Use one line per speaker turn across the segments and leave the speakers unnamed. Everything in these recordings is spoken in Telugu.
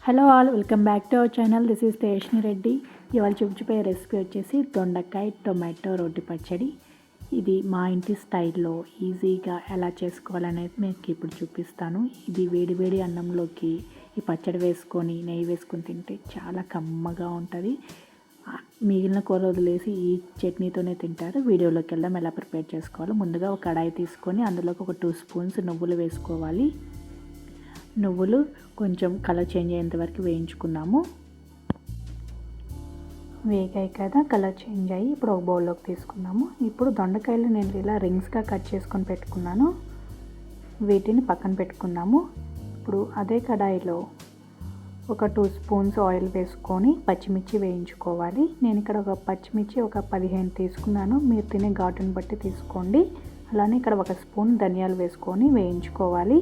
Hello all, welcome back to our channel. This is Tejaswini Reddy. ఇవాళ చూపించే రెసిపీ వచ్చేసి దొండకాయ టొమాటో రోటి పచ్చడి. ఇది మా ఇంటి స్టైల్లో ఈజీగా ఎలా చేసుకోవాలనేది మీకు ఇప్పుడు చూపిస్తాను. ఇది వేడి అన్నంలోకి ఈ పచ్చడి వేసుకొని నెయ్యి వేసుకొని తింటే చాలా కమ్మగా ఉంటుంది. మిగిలిన కూర వదిలేసి ఈ చట్నీతోనే తింటారు. వీడియోలోకి వెళ్దాం ఎలా ప్రిపేర్ చేసుకోవాలో. ముందుగా ఒక కడాయి తీసుకొని అందులోకి ఒక 2 స్పూన్స్ నువ్వులు వేసుకోవాలి. నువ్వులు కొంచెం కలర్ చేంజ్ అయ్యేంత వరకు వేయించుకున్నాము. వేగాయి కదా, కలర్ చేంజ్ అయ్యి ఇప్పుడు ఒక బౌల్లోకి తీసుకున్నాము. ఇప్పుడు దొండకాయలు నేను ఇలా రింగ్స్గా కట్ చేసుకొని పెట్టుకున్నాను. వీటిని పక్కన పెట్టుకున్నాము. ఇప్పుడు అదే కడాయిలో ఒక 2 స్పూన్స్ ఆయిల్ వేసుకొని పచ్చిమిర్చి వేయించుకోవాలి. నేను ఇక్కడ ఒక పచ్చిమిర్చి ఒక 15 తీసుకున్నాను. మీరు తినే ఘాటుని బట్టి తీసుకోండి. అలానే ఇక్కడ 1 స్పూన్ ధనియాలు వేసుకొని వేయించుకోవాలి.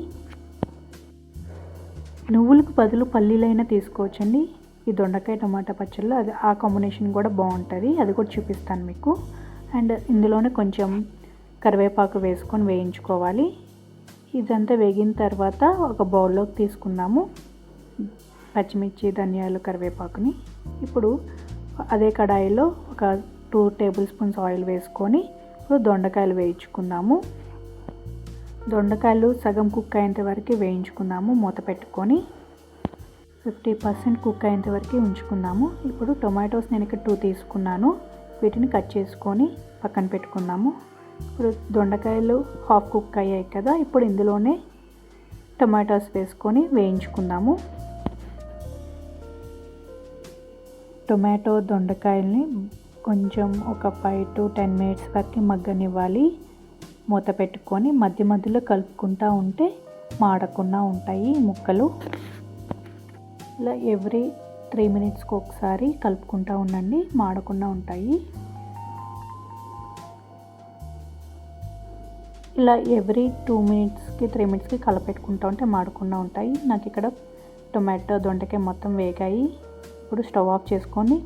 నువ్వులకు బదులు పల్లీలైనా తీసుకోవచ్చండి. ఈ దొండకాయ టమాటా పచ్చడిలో అది ఆ కాంబినేషన్ కూడా బాగుంటుంది. అది కూడా చూపిస్తాను మీకు. అండ్ ఇందులోనే కొంచెం కరివేపాకు వేసుకొని వేయించుకోవాలి. ఇదంతా వేగిన తర్వాత ఒక బౌల్లోకి తీసుకున్నాము పచ్చిమిర్చి, ధనియాలు, కరివేపాకుని. ఇప్పుడు అదే కడాయిలో ఒక 2 టేబుల్ స్పూన్స్ ఆయిల్ వేసుకొని ఇప్పుడు దొండకాయలు వేయించుకుందాము. దొండకాయలు సగం కుక్ అయ్యేంత వరకు వేయించుకుందాము. మూత పెట్టుకొని 50% కుక్ అయ్యేంత వరకు ఉంచుకుందాము. ఇప్పుడు టొమాటోస్ నేను ఇక్కడ 2 తీసుకున్నాను. వీటిని కట్ చేసుకొని పక్కన పెట్టుకుందాము. ఇప్పుడు దొండకాయలు హాఫ్ కుక్ అయ్యాయి కదా, ఇప్పుడు ఇందులోనే టొమాటోస్ వేసుకొని వేయించుకుందాము. టొమాటో దొండకాయల్ని కొంచెం ఒక 5 to 10 మినిట్స్ వరకు మగ్గనివ్వాలి. మూత పెట్టుకొని మధ్య మధ్యలో కలుపుకుంటూ ఉంటే మాడకుండా ఉంటాయి ముక్కలు. ఇలా ఎవ్రీ 3 మినిట్స్కి ఒకసారి కలుపుకుంటూ ఉండండి, మాడకుండా ఉంటాయి. ఇలా ఎవ్రీ 2 మినిట్స్కి 3 మినిట్స్కి కలపెట్టుకుంటూ ఉంటే మాడకుండా ఉంటాయి. నాకు ఇక్కడ టొమాటో దొండకాయ మొత్తం వేగాయి. ఇప్పుడు స్టవ్ ఆఫ్ చేసుకొని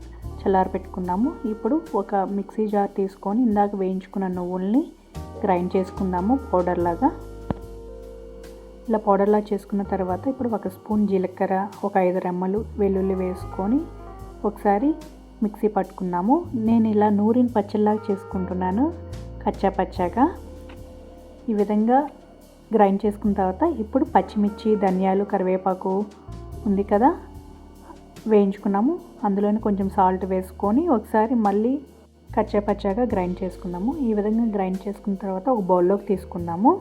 చల్లారి పెట్టుకుందాము. ఇప్పుడు ఒక మిక్సీ జార్ తీసుకొని ఇందాక వేయించుకున్న నువ్వుల్ని గ్రైండ్ చేసుకుందాము పౌడర్ లాగా. ఇలా పౌడర్లా చేసుకున్న తర్వాత ఇప్పుడు 1 స్పూన్ జీలకర్ర, ఒక 5 రెమ్మలు వెల్లుల్లి వేసుకొని ఒకసారి మిక్సీ పట్టుకుందాము. నేను ఇలా నూరిన పచ్చడిలాగా చేసుకుంటున్నాను, కచ్చా పచ్చాగా. ఈ విధంగా గ్రైండ్ చేసుకున్న తర్వాత ఇప్పుడు పచ్చిమిర్చి, ధనియాలు, కరివేపాకు ఉంది కదా వేయించుకున్నాము. అందులోనే కొంచెం సాల్ట్ వేసుకొని ఒకసారి మళ్ళీ కచ్చా పచ్చాగా గ్రైండ్ చేసుకుందాము. ఈ విధంగా గ్రైండ్ చేసుకున్న తర్వాత ఒక బౌల్లోకి తీసుకుందాము.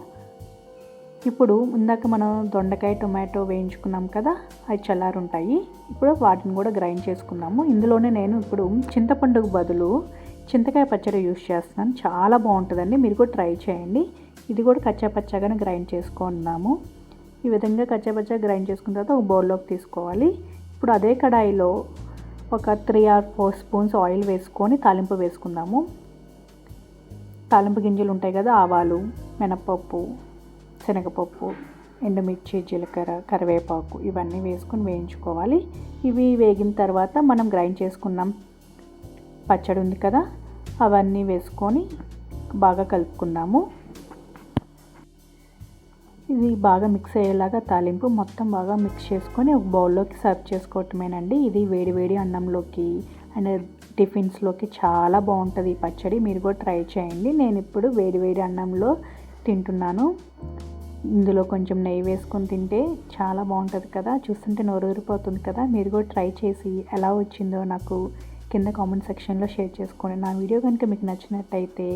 ఇప్పుడు ఇందాక మనం దొండకాయ టొమాటో వేయించుకున్నాం కదా, అవి చల్లారి ఉంటాయి. ఇప్పుడు వాటిని కూడా గ్రైండ్ చేసుకుందాము. ఇందులోనే నేను ఇప్పుడు చింతపండుకు బదులు చింతకాయ పచ్చడి యూస్ చేస్తున్నాను. చాలా బాగుంటుందండి, మీరు కూడా ట్రై చేయండి. ఇది కూడా కచ్చా పచ్చాగానే గ్రైండ్ చేసుకున్నాము. ఈ విధంగా కచ్చా పచ్చాగా గ్రైండ్ చేసుకున్న తర్వాత ఒక బౌల్లోకి తీసుకోవాలి. ఇప్పుడు అదే కడాయిలో ఒక 3 or 4 స్పూన్స్ ఆయిల్ వేసుకొని తాలింపు వేసుకుందాము. తాలింపు గింజలు ఉంటాయి కదా, ఆవాలు, మినపప్పు, శనగపప్పు, ఎండుమిర్చి, జీలకర్ర, కరివేపాకు ఇవన్నీ వేసుకొని వేయించుకోవాలి. ఇవి వేగిన తర్వాత మనం గ్రైండ్ చేసుకున్నాం పచ్చడి ఉంది కదా, అవన్నీ వేసుకొని బాగా కలుపుకుందాము. ఇది బాగా మిక్స్ అయ్యేలాగా తాలింపు మొత్తం బాగా మిక్స్ చేసుకొని ఒక బౌల్లోకి సర్వ్ చేసుకోవటమేనండి. ఇది వేడి అన్నంలోకి అండ్ టిఫిన్స్లోకి చాలా బాగుంటుంది ఈ పచ్చడి. మీరు కూడా ట్రై చేయండి. నేను ఇప్పుడు వేడి అన్నంలో తింటున్నాను. ఇందులో కొంచెం నెయ్యి వేసుకొని తింటే చాలా బాగుంటుంది కదా, చూస్తుంటే నోరూరిపోతుంది కదా. మీరు కూడా ట్రై చేసి ఎలా వచ్చిందో నాకు కింద కామెంట్ సెక్షన్లో షేర్ చేసుకోండి. నా వీడియో కనుక మీకు నచ్చినట్టయితే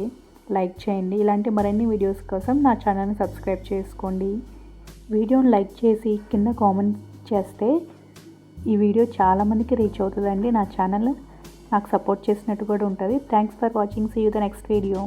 లైక్ చేయండి. ఇలాంటి మరిన్ని వీడియోస్ కోసం నా ఛానల్ని సబ్స్క్రైబ్ చేసుకోండి. వీడియోని లైక్ చేసి కింద కామెంట్ చేస్తే ఈ వీడియో చాలామందికి రీచ్ అవుతుందండి. నా ఛానల్ నాకు సపోర్ట్ చేసినట్టు కూడా ఉంటుంది. Thanks for watching. See you the next video.